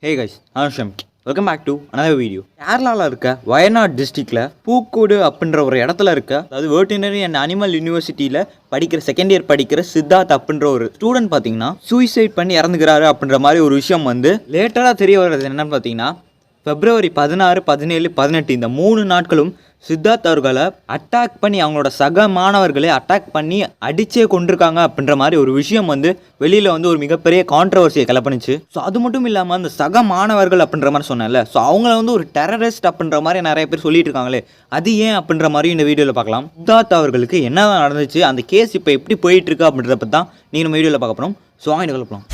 Hey guys, I'm Shamki. Welcome back to another video. கேரளாவில் இருக்க வயநாடு டிஸ்ட்ரிக்டில் பூக்கோடு அப்படின்ற ஒரு இடத்துல இருக்க, அதாவது வெட்டரினரி அண்ட் அனிமல் யூனிவர்சிட்டியில் படிக்கிற செகண்ட் இயர் படிக்கிற சித்தார்த் அப்படின்ற ஒரு ஸ்டூடெண்ட் பார்த்தீங்கன்னா சூசைட் பண்ணி இறந்துக்கிறாரு அப்படின்ற மாதிரி ஒரு விஷயம் வந்து லேட்டராக தெரிய வர்றது என்னன்னு பார்த்தீங்கன்னா February 16, 17, 18 இந்த 3 நாட்களும் சித்தார்த் அவர்களை அட்டாக் பண்ணி அவங்களோட சக மாணவர்களை அட்டாக் பண்ணி அடிச்சே கொண்டிருக்காங்க அப்படின்ற மாதிரி ஒரு விஷயம் வந்து வெளியில் வந்து ஒரு மிகப்பெரிய கான்ட்ரவர்சியை கிளப்பினுச்சு. ஸோ அது மட்டும் இல்லாமல் அந்த சக மாணவர்கள் அப்படின்ற மாதிரி சொன்னேன்ல, ஸோ அவங்கள வந்து ஒரு டெரரிஸ்ட் அப்படின்ற மாதிரி நிறைய பேர் சொல்லிட்டு இருக்காங்களே, அது ஏன் அப்படின்ற மாதிரி இந்த வீடியோவில் பார்க்கலாம். சித்தார்த் அவர்களுக்கு என்ன நடந்துச்சு, அந்த கேஸ் இப்போ எப்படி போயிட்டு இருக்கு அப்படின்றத பற்றி தான் நீங்கள் நம்ம வீடியோவில் பார்க்க போகிறோம். ஸோ வாங்க கலப்பலாம்.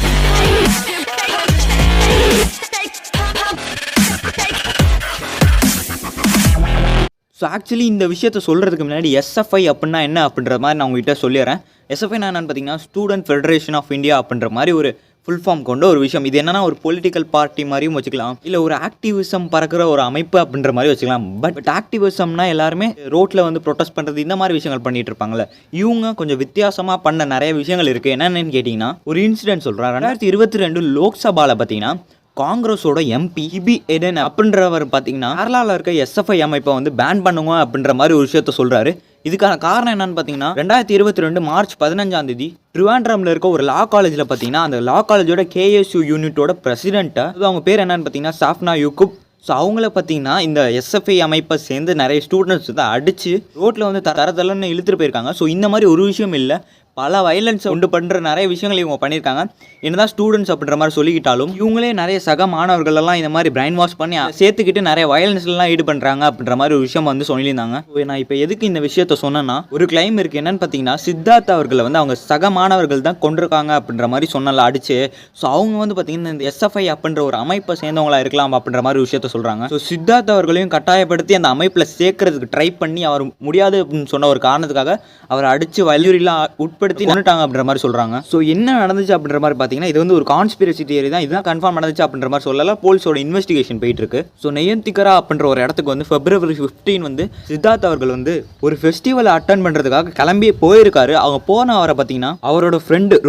ஸோ ஆக்சுவலி இந்த விஷயத்தை சொல்கிறதுக்கு முன்னாடி எஸ்எஃப்ஐ அப்படின்னா என்ன அப்படின்ற மாதிரி நான் உங்கள்கிட்ட சொல்லிடுறேன். எஸ்எஃப்ஐ நான் என்னென்னு பார்த்தீங்கன்னா ஸ்டூடெண்ட் ஃபெடரேஷன் ஆஃப் இந்தியா அப்படின்ற மாதிரி ஒரு ஃபுல் ஃபார்ம் கொண்ட ஒரு விஷயம். இது என்னன்னா ஒரு பொலிட்டிக்கல் பார்ட்டி மாதிரியும் வச்சுக்கலாம், இல்லை ஒரு ஆக்டிவிசம் பறக்கிற ஒரு அமைப்பு அப்படின்ற மாதிரி வச்சுக்கலாம். பட் ஆக்டிவிசம்னா எல்லாருமே ரோட்டில் வந்து ப்ரொட்டஸ்ட் பண்ணுறது இந்த மாதிரி விஷயங்கள் பண்ணிட்டு இருப்பாங்கல்ல, இவங்க கொஞ்சம் வித்தியாசமாக பண்ண நிறைய விஷயங்கள் இருக்குது. என்னென்னு கேட்டிங்கன்னா ஒரு இன்சிடென்ட் சொல்கிறேன். 2022 லோக்சபாவில் பார்த்தீங்கன்னா காங்கிரஸோட எம்பி ஹிபி எடன் அப்படின்றவர் பார்த்தீங்கன்னா கேரளாவில் இருக்க எஸ்எஃப்ஐ அமைப்பை வந்து பேன் பண்ணுங்க அப்படின்ற மாதிரி ஒரு விஷயத்த சொல்கிறாரு. இதுக்கான காரணம் என்னன்னு பார்த்தீங்கன்னா 2022 மார்ச் 15 ட்ரிவாண்ட்ரமில் இருக்க ஒரு லா காலேஜில் பார்த்தீங்கன்னா அந்த லா காலேஜோட KSU யூனிட்டோட பிரசிடென்ட்டை, அவங்க பேர் என்னன்னு பார்த்தீங்கன்னா சாஃப்னா யூகுப். ஸோ அவங்கள பார்த்தீங்கன்னா இந்த எஸ்எஃப்ஐ அமைப்பை சேர்ந்து நிறைய ஸ்டூடெண்ட்ஸ் வந்து அடித்து ரோட்டில் வந்து தரதலன்னு இழுத்துட்டு போயிருக்காங்க. ஸோ இந்த மாதிரி ஒரு விஷயம் இல்லை, பல வைலன்ஸை உண்டு பண்ணுற நிறைய விஷயங்கள் இவங்க பண்ணியிருக்காங்க. என்னதான் ஸ்டூடெண்ட்ஸ் அப்படின்ற மாதிரி சொல்லிக்கிட்டாலும் இவங்களே நிறைய சக மாணவர்களெல்லாம் இந்த மாதிரி பிரைன் வாஷ் பண்ணி சேர்த்துக்கிட்டு நிறைய வயலன்ஸ்லாம் ஈடு பண்ணுறாங்க அப்படின்ற மாதிரி ஒரு விஷயம் வந்து சொல்லியிருந்தாங்க. நான் இப்போ எதுக்கு இந்த விஷயத்த சொன்னேன்னா ஒரு கிளைம் இருக்குது. என்னன்னு பார்த்தீங்கன்னா சித்தார்த் அவர்களை வந்து அவங்க சக மாணவர்கள் தான் கொண்டிருக்காங்க அப்படின்ற மாதிரி சொன்னல அடிச்சு. ஸோ அவங்க வந்து பார்த்தீங்கன்னா இந்த எஸ்எஃப்ஐ அப்படின்ற ஒரு அமைப்பை சேர்ந்தவங்களா இருக்கலாம் அப்படின்ற மாதிரி ஒரு விஷயத்த சொல்கிறாங்க. ஸோ சித்தார்த் அவர்களையும் கட்டாயப்படுத்தி அந்த அமைப்பில் சேர்க்கறதுக்கு ட்ரை பண்ணி அவர் முடியாது அப்படின்னு சொன்ன ஒரு காரணத்துக்காக அவர் அடித்து வலியுறிலாம் உட்படுத்தி கொண்டுட்டாங்க அப்படின்ற மாதிரி சொல்றாங்க. ஸோ என்ன நடந்துச்சு அப்படின்ற மாதிரி பார்த்தீங்கன்னா இது வந்து ஒரு கான்ஸ்பிரசி தியரி தான், இதுதான் கன்ஃபார்ம் நடந்துச்சு அப்படின்ற மாதிரி சொல்லலாம். போலீஸோட இன்வெஸ்டிகேஷன் போயிட்டு இருக்கு. ஸோ நெய்யந்திகரா அப்படின்ற ஒரு இடத்துக்கு வந்து February 15 வந்து சித்தார்த் அவர்கள் வந்து ஒரு ஃபெஸ்டிவல் அட்டன் பண்ணுறதுக்காக கிளம்பி போயிருக்காரு. அவங்க போன அவரை பார்த்தீங்கன்னா அவரோட ஃப்ரெண்டு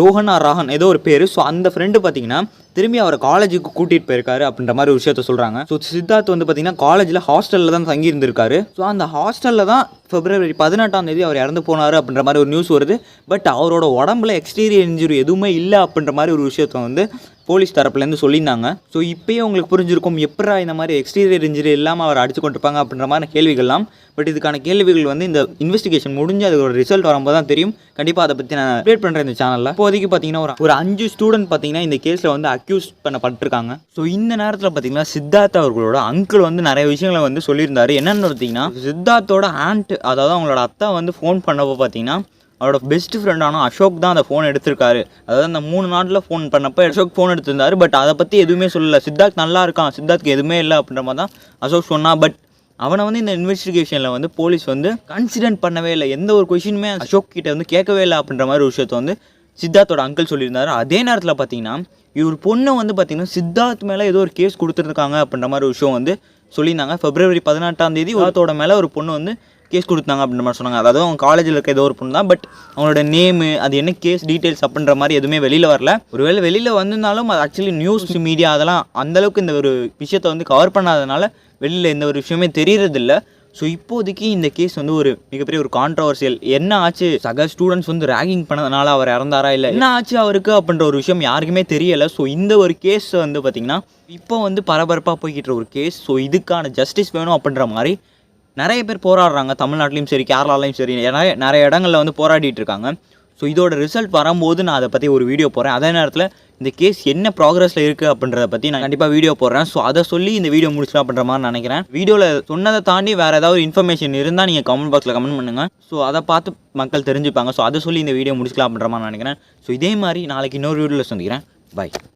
ராகன் ஏதோ ஒரு பேர். ஸோ அந்த ஃப்ரெண்டு பார்த்தீங்கன்னா திரும்பி அவரை காலேஜுக்கு கூட்டிகிட்டு போயிருக்காரு அப்படின்ற மாதிரி ஒரு விஷயத்த சொல்கிறாங்க. ஸோ சித்தார்த் வந்து பார்த்தீங்கன்னா காலேஜில் ஹாஸ்டலில் தான் தங்கி இருந்திருக்காரு. ஸோ அந்த ஹாஸ்டலில் தான் February 18 அவர் இறந்து போனார் அப்படின்ற மாதிரி ஒரு நியூஸ் வருது. பட் அவரோட உடம்புல எக்ஸ்டீரியர் இன்ஜுரி எதுவுமே இல்லை அப்படின்ற மாதிரி ஒரு விஷயத்த வந்து போலீஸ் தரப்புலேருந்து சொல்லியிருந்தாங்க. ஸோ இப்போயே உங்களுக்கு புரிஞ்சிருக்கும் எப்படா இந்த மாதிரி எக்ஸ்டீரியர் இன்ஜுரி இல்லாமல் அவர் அடிச்சு கொண்டிருப்பாங்க அப்படின்ற மாதிரி கேள்விகள்லாம். பட் இதுக்கான கேள்விகள் வந்து இந்த இன்வெஸ்டிகேஷன் முடிஞ்சு அது ஒரு ரிசல்ட் வரும்போது தான் தெரியும். கண்டிப்பாக அதை பற்றி நான் அப்டேட் பண்ணுறேன் இந்த சேனலில். இப்போதைக்கு பார்த்தீங்கன்னா ஒரு 5 ஸ்டூடெண்ட் பார்த்தீங்கன்னா இந்த கேஸில் வந்து அக்யூஸ் பண்ணப்பட்டிருக்காங்க. ஸோ இந்த நேரத்தில் பார்த்தீங்கன்னா சித்தார்த் அவர்களோட அங்கிள் வந்து நிறைய விஷயங்களை வந்து சொல்லியிருந்தாரு. என்னென்னு பார்த்தீங்கன்னா சித்தார்த்தோட ஆண்ட், அதாவது அவங்களோட அத்தா வந்து ஃபோன் பண்ணப்போ பார்த்தீங்கன்னா அவரோட பெஸ்ட் ஃப்ரெண்டான அசோக் தான் அந்த ஃபோன் எடுத்திருக்காரு. அதாவது அந்த 3 நாட்டில் ஃபோன் பண்ணப்போ அசோக் ஃபோன் எடுத்திருந்தாரு. பட் அதை பற்றி எதுவுமே சொல்லலை. சித்தார்த் நல்லா இருக்கான், சித்தார்த்துக்கு எதுவுமே இல்லை அப்படின்ற மாதிரி தான் அசோக் சொன்னான். பட் அவனை வந்து இந்த இன்வெஸ்டிகேஷனில் வந்து போலீஸ் வந்து கன்சிடர் பண்ணவே இல்லை, எந்த ஒரு கொஷினுமே அசோக் கிட்ட வந்து கேட்கவே இல்லை அப்படின்ற மாதிரி ஒரு விஷயத்தை வந்து சித்தார்த்தோட அங்கிள் சொல்லியிருந்தாரு. அதே நேரத்தில் பார்த்தீங்கன்னா இவர் பொண்ணு வந்து பார்த்தீங்கன்னா சித்தார்த் மேலே ஏதோ ஒரு கேஸ் கொடுத்துருக்காங்க அப்படின்ற மாதிரி ஒரு விஷயம் வந்து சொல்லியிருந்தாங்க. February 18 சித்தார்த்தோட மேலே ஒரு பொண்ணு வந்து கேஸ் கொடுத்தாங்க அப்படின்ற மாதிரி சொன்னாங்க. அதாவது அவங்க காலேஜில் இருக்க ஏதோ ஒரு பொண்ணு தான். பட் அவங்களோட நேமு, அது என்ன கேஸ் டீட்டெயில்ஸ் அப்படின்ற மாதிரி எதுவுமே வெளியில் வரல. ஒருவேளை வெளியில் வந்திருந்தாலும் அது ஆக்சுவலி நியூஸ் மீடியா அதெல்லாம் அந்தளவுக்கு இந்த ஒரு விஷயத்தை வந்து கவர் பண்ணாதனால வெளியில் எந்த ஒரு விஷயமே தெரியறதில்ல. ஸோ இப்போதைக்கு இந்த கேஸ் வந்து ஒரு மிகப்பெரிய ஒரு கான்ட்ரவர்சியல். என்ன ஆச்சு, சக ஸ்டூடெண்ட்ஸ் வந்து ரேகிங் பண்ணதுனால அவர் இறந்தாரா, இல்லை என்ன ஆச்சு அவருக்கு அப்படின்ற ஒரு விஷயம் யாருக்குமே தெரியலை. ஸோ இந்த ஒரு கேஸ் வந்து பார்த்திங்கன்னா இப்போ வந்து பரபரப்பாக போய்கிட்ட ஒரு கேஸ். ஸோ இதுக்கான ஜஸ்டிஸ் வேணும் அப்படின்ற மாதிரி நிறைய பேர் போராடுறாங்க. தமிழ்நாட்டிலையும் சரி, கேரளாலையும் சரி, நிறைய இடங்களில் வந்து போராடிட்டு இருக்காங்க. ஸோ இதோட ரிசல்ட் வரும்போது நான் அதை பற்றி ஒரு வீடியோ போடுறேன். அதே நேரத்தில் இந்த கேஸ் என்ன ப்ராக்ரஸில் இருக்குது அப்படின்றத பற்றி நான் கண்டிப்பாக வீடியோ போடுறேன். ஸோ அதை சொல்லி இந்த வீடியோ முடிச்சலாம் அப்படின்ற மாதிரி நினைக்கிறேன். வீடியோவில் சொன்னதை தாண்டி வேறு ஏதாவது இன்ஃபர்மேஷன் இருந்தால் நீங்கள் கமெண்ட் பாக்ஸில் கமெண்ட் பண்ணுங்கள். ஸோ அதை பார்த்து மக்கள் தெரிஞ்சுப்பாங்க. ஸோ அதை சொல்லி இந்த வீடியோ முடிச்சுக்கலாம் அப்படின்ற மாதிரி நினைக்கிறேன். ஸோ இதே மாதிரி நாளைக்கு இன்னொரு வீடியோவில் சந்திக்கிறேன். பை.